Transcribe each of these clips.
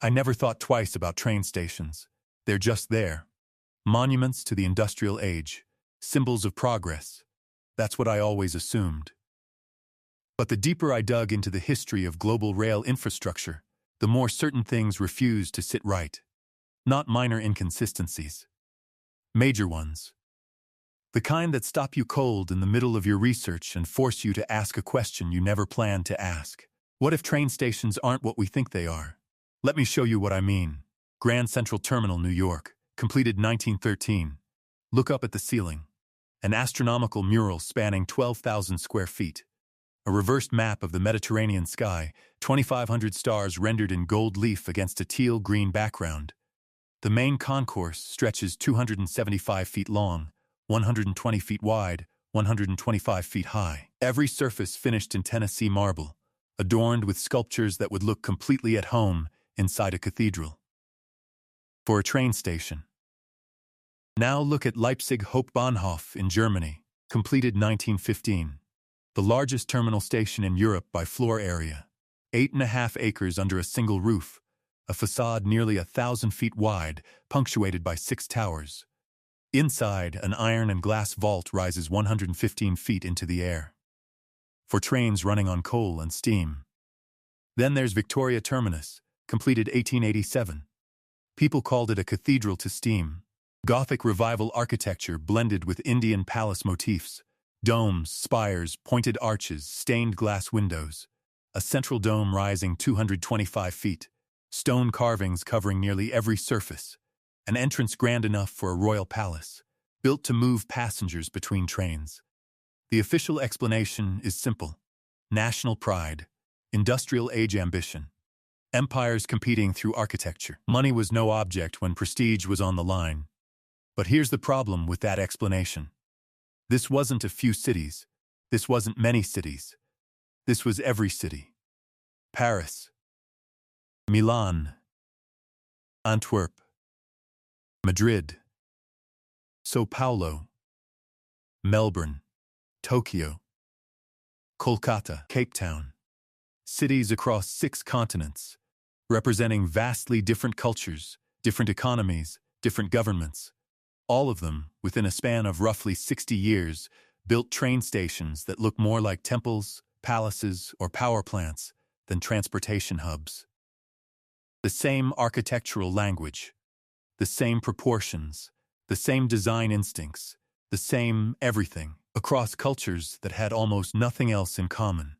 I never thought twice about train stations. They're just there. Monuments to the industrial age. Symbols of progress. That's what I always assumed. But the deeper I dug into the history of global rail infrastructure, the more certain things refused to sit right. Not minor inconsistencies. Major ones. The kind that stop you cold in the middle of your research and force you to ask a question you never planned to ask. What if train stations aren't what we think they are? Let me show you what I mean. Grand Central Terminal, New York, completed 1913. Look up at the ceiling. An astronomical mural spanning 12,000 square feet. A reversed map of the Mediterranean sky, 2,500 stars rendered in gold leaf against a teal-green background. The main concourse stretches 275 feet long, 120 feet wide, 125 feet high. Every surface finished in Tennessee marble, adorned with sculptures that would look completely at home inside a cathedral. For a train station. Now look at Leipzig Hauptbahnhof in Germany, completed 1915. The largest terminal station in Europe by floor area. 8.5 acres under a single roof, a facade nearly 1,000 feet wide, punctuated by 6 towers. Inside, an iron and glass vault rises 115 feet into the air. For trains running on coal and steam. Then there's Victoria Terminus, completed 1887. People called it a cathedral to steam. Gothic revival architecture blended with Indian palace motifs. Domes, spires, pointed arches, stained glass windows. A central dome rising 225 feet. Stone carvings covering nearly every surface. An entrance grand enough for a royal palace, built to move passengers between trains. The official explanation is simple. National pride, industrial age ambition, empires competing through architecture. Money was no object when prestige was on the line. But here's the problem with that explanation. This wasn't a few cities. This wasn't many cities. This was every city. Paris, Milan, Antwerp, Madrid, Sao Paulo, Melbourne, Tokyo, Kolkata, Cape Town. Cities across 6 continents, representing vastly different cultures, different economies, different governments. All of them, within a span of roughly 60 years, built train stations that look more like temples, palaces, or power plants than transportation hubs. The same architectural language, the same proportions, the same design instincts, the same everything, across cultures that had almost nothing else in common.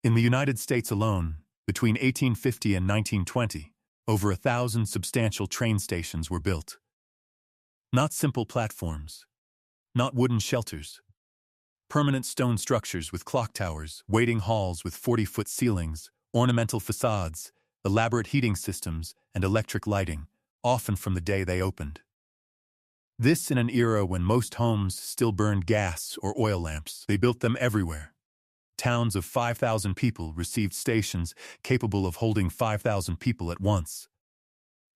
In the United States alone, between 1850 and 1920, over 1,000 substantial train stations were built. Not simple platforms, not wooden shelters. Permanent stone structures with clock towers, waiting halls with 40-foot ceilings, ornamental facades, elaborate heating systems, and electric lighting, often from the day they opened. This in an era when most homes still burned gas or oil lamps. They built them everywhere. Towns of 5,000 people received stations capable of holding 5,000 people at once.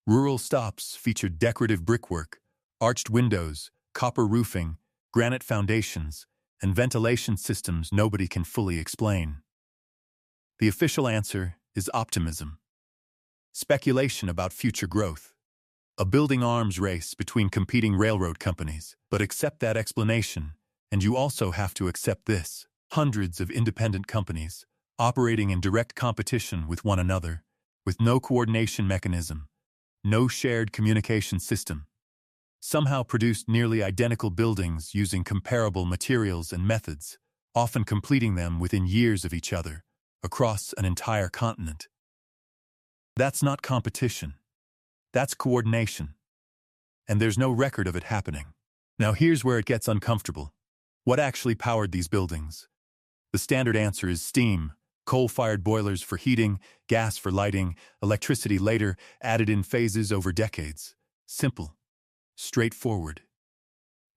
Rural stops featured decorative brickwork, arched windows, copper roofing, granite foundations, and ventilation systems nobody can fully explain. The official answer is optimism. Speculation about future growth. A building arms race between competing railroad companies. But accept that explanation, and you also have to accept this. Hundreds of independent companies, operating in direct competition with one another, with no coordination mechanism, no shared communication system, somehow produced nearly identical buildings using comparable materials and methods, often completing them within years of each other, across an entire continent. That's not competition. That's coordination. And there's no record of it happening. Now here's where it gets uncomfortable. What actually powered these buildings? The standard answer is steam, coal-fired boilers for heating, gas for lighting, electricity later, added in phases over decades. Simple. Straightforward.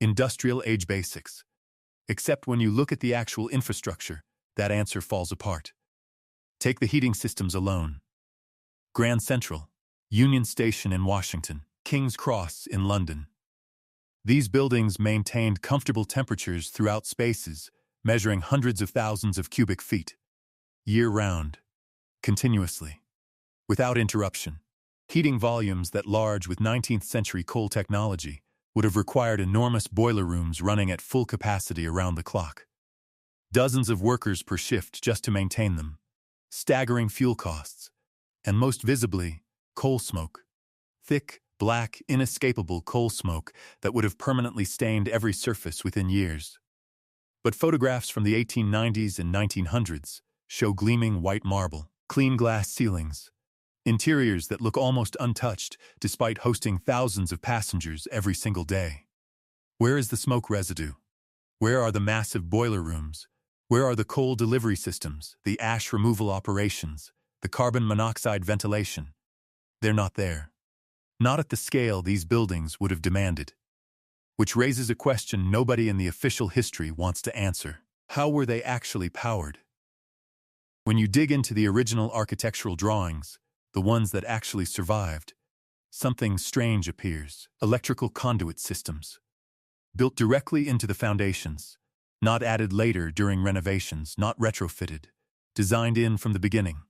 Industrial age basics. Except when you look at the actual infrastructure, that answer falls apart. Take the heating systems alone. Grand Central, Union Station in Washington, King's Cross in London. These buildings maintained comfortable temperatures throughout spaces, measuring hundreds of thousands of cubic feet, year-round, continuously, without interruption. Heating volumes that large with 19th-century coal technology would have required enormous boiler rooms running at full capacity around the clock. Dozens of workers per shift just to maintain them. Staggering fuel costs. And most visibly, coal smoke. Thick, black, inescapable coal smoke that would have permanently stained every surface within years. But photographs from the 1890s and 1900s show gleaming white marble, clean glass ceilings, interiors that look almost untouched despite hosting thousands of passengers every single day. Where is the smoke residue? Where are the massive boiler rooms? Where are the coal delivery systems, the ash removal operations, the carbon monoxide ventilation? They're not there. Not at the scale these buildings would have demanded. Which raises a question nobody in the official history wants to answer. How were they actually powered? When you dig into the original architectural drawings, the ones that actually survived, something strange appears. Electrical conduit systems. Built directly into the foundations, not added later during renovations, not retrofitted, designed in from the beginning.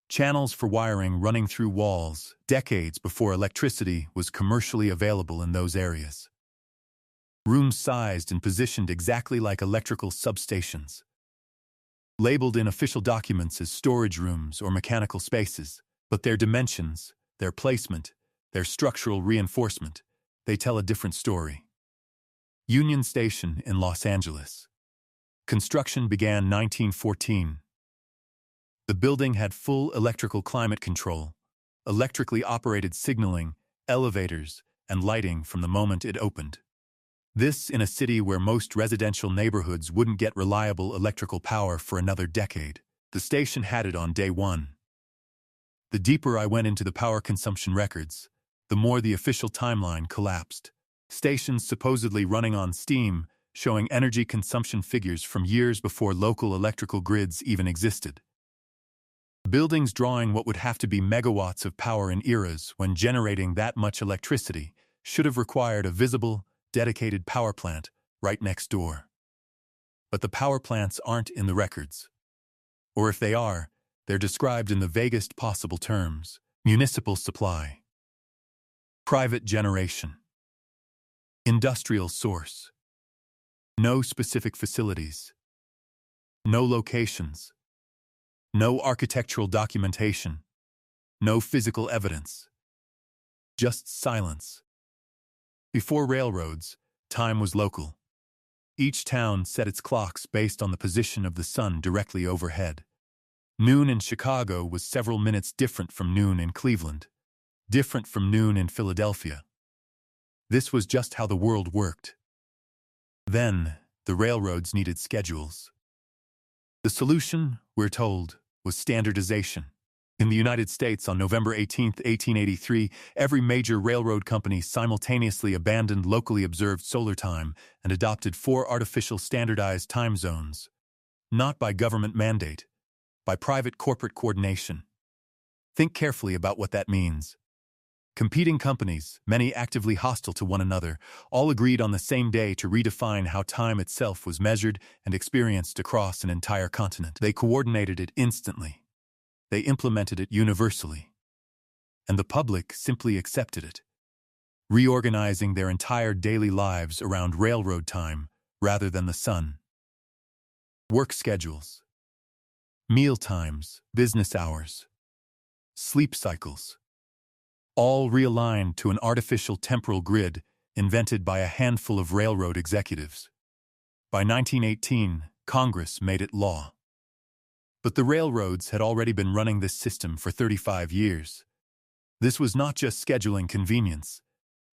Channels for wiring running through walls, decades before electricity was commercially available in those areas. Rooms sized and positioned exactly like electrical substations. Labeled in official documents as storage rooms or mechanical spaces, but their dimensions, their placement, their structural reinforcement, they tell a different story. Union Station in Los Angeles. Construction began 1914. The building had full electrical climate control, electrically operated signaling, elevators, and lighting from the moment it opened. This in a city where most residential neighborhoods wouldn't get reliable electrical power for another decade. The station had it on day one. The deeper I went into the power consumption records, the more the official timeline collapsed. Stations supposedly running on steam, showing energy consumption figures from years before local electrical grids even existed. Buildings drawing what would have to be megawatts of power in eras when generating that much electricity should have required a visible, dedicated power plant right next door. But the power plants aren't in the records. Or if they are, they're described in the vaguest possible terms: municipal supply, private generation, industrial source. No specific facilities, no locations, no architectural documentation, no physical evidence. Just silence. Before railroads, time was local. Each town set its clocks based on the position of the sun directly overhead. Noon in Chicago was several minutes different from noon in Cleveland, different from noon in Philadelphia. This was just how the world worked. Then, the railroads needed schedules. The solution, we're told, was standardization. In the United States, on November 18, 1883, every major railroad company simultaneously abandoned locally observed solar time and adopted 4 artificial standardized time zones. Not by government mandate, by private corporate coordination. Think carefully about what that means. Competing companies, many actively hostile to one another, all agreed on the same day to redefine how time itself was measured and experienced across an entire continent. They coordinated it instantly. They implemented it universally. And the public simply accepted it, reorganizing their entire daily lives around railroad time rather than the sun. Work schedules, meal times, business hours, sleep cycles, all realigned to an artificial temporal grid invented by a handful of railroad executives. By 1918, Congress made it law. But the railroads had already been running this system for 35 years. This was not just scheduling convenience.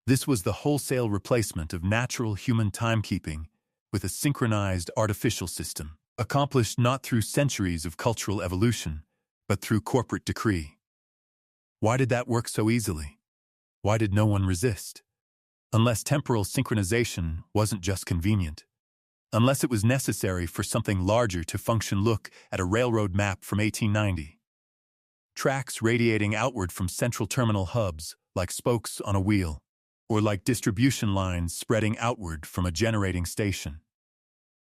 This was the wholesale replacement of natural human timekeeping with a synchronized artificial system, accomplished not through centuries of cultural evolution, but through corporate decree. Why did that work so easily? Why did no one resist? Unless temporal synchronization wasn't just convenient. Unless it was necessary for something larger to function. Look at a railroad map from 1890. Tracks radiating outward from central terminal hubs, like spokes on a wheel, or like distribution lines spreading outward from a generating station.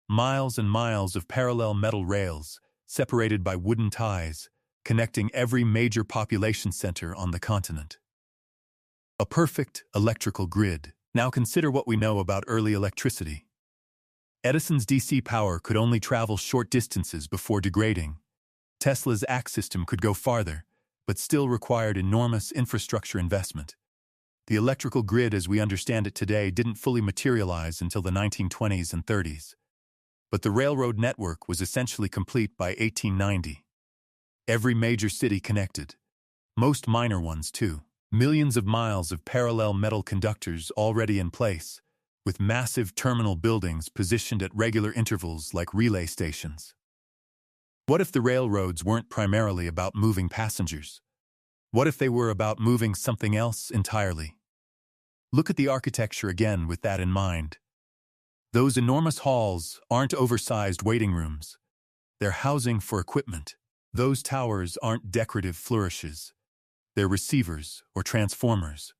Miles and miles of parallel metal rails, separated by wooden ties, connecting every major population center on the continent. A perfect electrical grid. Now consider what we know about early electricity. Edison's DC power could only travel short distances before degrading. Tesla's ACC system could go farther, but still required enormous infrastructure investment. The electrical grid as we understand it today didn't fully materialize until the 1920s and 30s. But the railroad network was essentially complete by 1890. Every major city connected. Most minor ones, too. Millions of miles of parallel metal conductors already in place, with massive terminal buildings positioned at regular intervals like relay stations. What if the railroads weren't primarily about moving passengers? What if they were about moving something else entirely? Look at the architecture again with that in mind. Those enormous halls aren't oversized waiting rooms. They're housing for equipment. Those towers aren't decorative flourishes. They're receivers or transformers.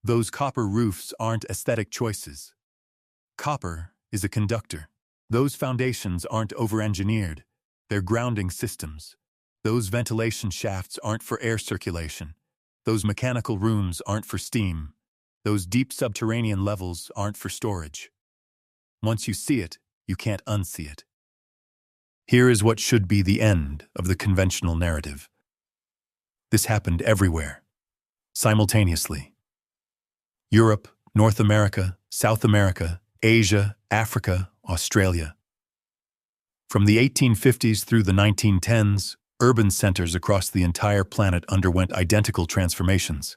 Those copper roofs aren't aesthetic choices. Copper is a conductor. Those foundations aren't over-engineered. They're grounding systems. Those ventilation shafts aren't for air circulation. Those mechanical rooms aren't for steam. Those deep subterranean levels aren't for storage. Once you see it, you can't unsee it. Here is what should be the end of the conventional narrative. This happened everywhere, simultaneously. Europe, North America, South America, Asia, Africa, Australia. From the 1850s through the 1910s, urban centers across the entire planet underwent identical transformations.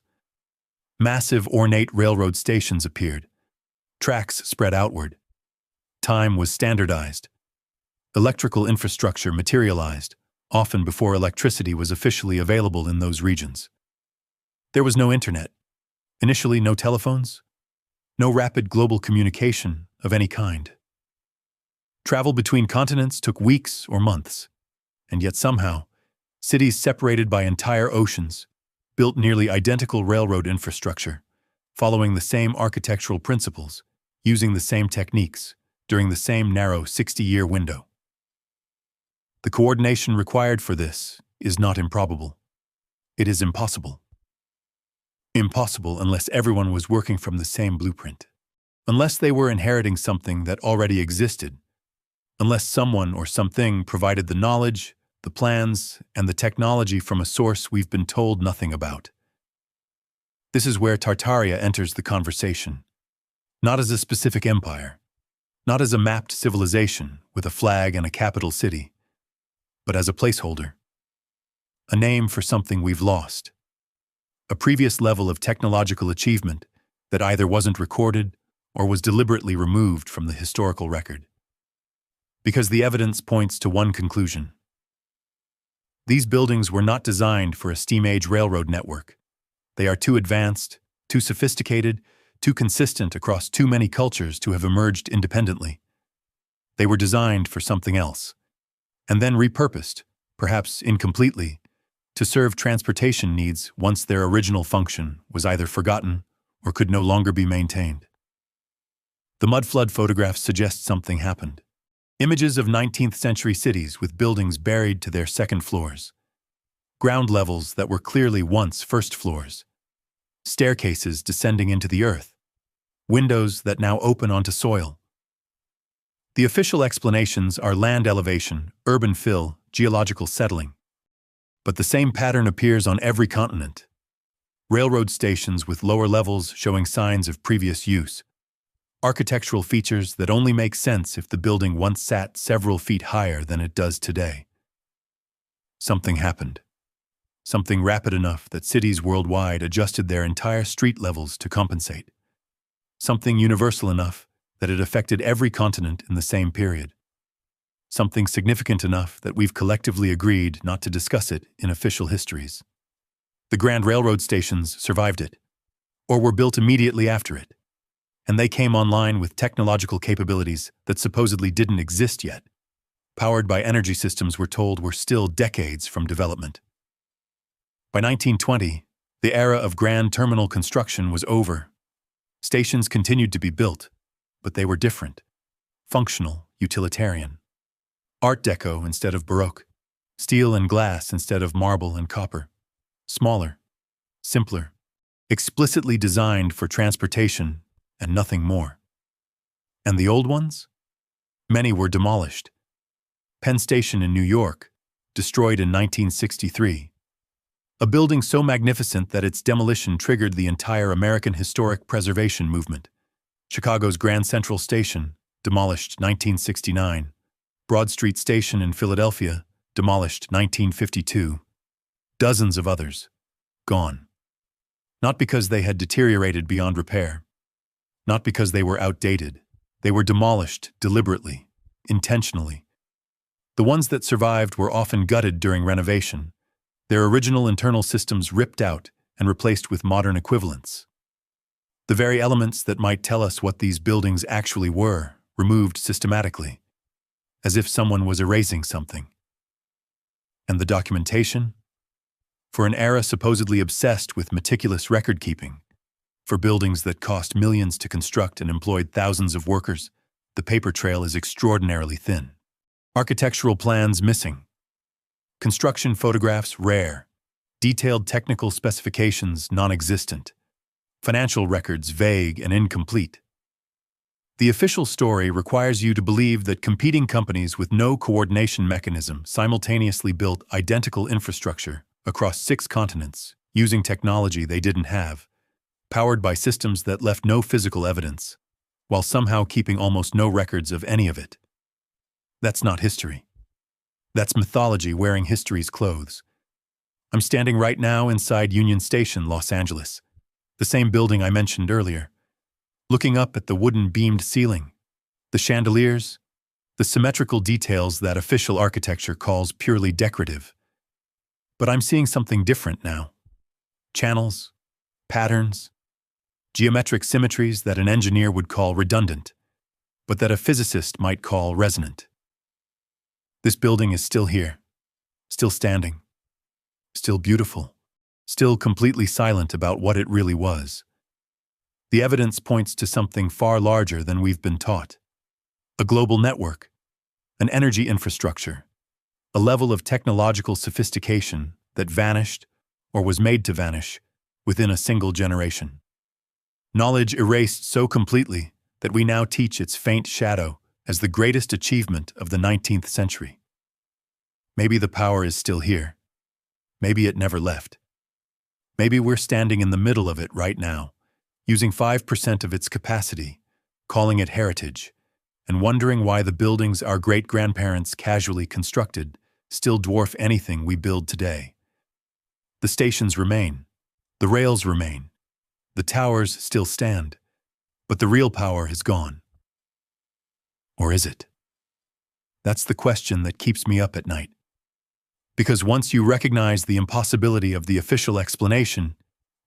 Massive ornate railroad stations appeared. Tracks spread outward. Time was standardized. Electrical infrastructure materialized, often before electricity was officially available in those regions. There was no internet. Initially, no telephones. No rapid global communication of any kind. Travel between continents took weeks or months. And yet somehow, cities separated by entire oceans built nearly identical railroad infrastructure, following the same architectural principles, using the same techniques, during the same narrow 60-year window. The coordination required for this is not improbable. It is impossible. Impossible unless everyone was working from the same blueprint. Unless they were inheriting something that already existed. Unless someone or something provided the knowledge, the plans, and the technology from a source we've been told nothing about. This is where Tartaria enters the conversation. Not as a specific empire. Not as a mapped civilization with a flag and a capital city. But as a placeholder. A name for something we've lost. A previous level of technological achievement that either wasn't recorded or was deliberately removed from the historical record. Because the evidence points to one conclusion. These buildings were not designed for a steam-age railroad network. They are too advanced, too sophisticated, too consistent across too many cultures to have emerged independently. They were designed for something else, and then repurposed, perhaps incompletely, to serve transportation needs once their original function was either forgotten or could no longer be maintained. The mudflood photographs suggest something happened. Images of 19th century cities with buildings buried to their second floors. Ground levels that were clearly once first floors. Staircases descending into the earth. Windows that now open onto soil. The official explanations are land elevation, urban fill, geological settling. But the same pattern appears on every continent. Railroad stations with lower levels showing signs of previous use. Architectural features that only make sense if the building once sat several feet higher than it does today. Something happened. Something rapid enough that cities worldwide adjusted their entire street levels to compensate. Something universal enough that it affected every continent in the same period. Something significant enough that we've collectively agreed not to discuss it in official histories. The Grand Railroad stations survived it, or were built immediately after it. And they came online with technological capabilities that supposedly didn't exist yet, powered by energy systems we're told were still decades from development. By 1920, the era of grand terminal construction was over. Stations continued to be built, but they were different, functional, utilitarian. Art Deco instead of Baroque, Steel and glass instead of marble and copper. Smaller, simpler, explicitly designed for transportation and nothing more. And the old ones? Many were demolished. Penn Station in New York, destroyed in 1963. A building so magnificent that its demolition triggered the entire American historic preservation movement. Chicago's Grand Central Station, demolished 1969. Broad Street Station in Philadelphia, demolished 1952. Dozens of others, gone. Not because they had deteriorated beyond repair. Not because they were outdated. They were demolished deliberately, intentionally. The ones that survived were often gutted during renovation, their original internal systems ripped out and replaced with modern equivalents. The very elements that might tell us what these buildings actually were, removed systematically, as if someone was erasing something. And the documentation? For an era supposedly obsessed with meticulous record-keeping, for buildings that cost millions to construct and employed thousands of workers, the paper trail is extraordinarily thin. Architectural plans missing. Construction photographs rare. Detailed technical specifications non-existent. Financial records vague and incomplete. The official story requires you to believe that competing companies with no coordination mechanism simultaneously built identical infrastructure across 6 continents, using technology they didn't have, powered by systems that left no physical evidence, while somehow keeping almost no records of any of it. That's not history. That's mythology wearing history's clothes. I'm standing right now inside Union Station, Los Angeles, the same building I mentioned earlier, looking up at the wooden beamed ceiling, the chandeliers, the symmetrical details that official architecture calls purely decorative. But I'm seeing something different now. Channels, patterns, geometric symmetries that an engineer would call redundant, but that a physicist might call resonant. This building is still here, still standing, still beautiful, still completely silent about what it really was. The evidence points to something far larger than we've been taught. A global network, an energy infrastructure, a level of technological sophistication that vanished or was made to vanish within a single generation. Knowledge erased so completely that we now teach its faint shadow as the greatest achievement of the 19th century. Maybe the power is still here. Maybe it never left. Maybe we're standing in the middle of it right now, using 5% of its capacity, calling it heritage, and wondering why the buildings our great-grandparents casually constructed still dwarf anything we build today. The stations remain. The rails remain. The towers still stand. But the real power is gone. Or is it? That's the question that keeps me up at night. Because once you recognize the impossibility of the official explanation,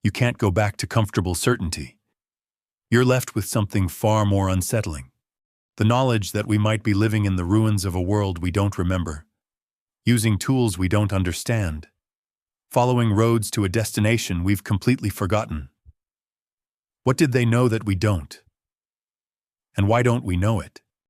you can't go back to comfortable certainty. You're left with something far more unsettling. The knowledge that we might be living in the ruins of a world we don't remember, using tools we don't understand, following roads to a destination we've completely forgotten. What did they know that we don't? And why don't we know it?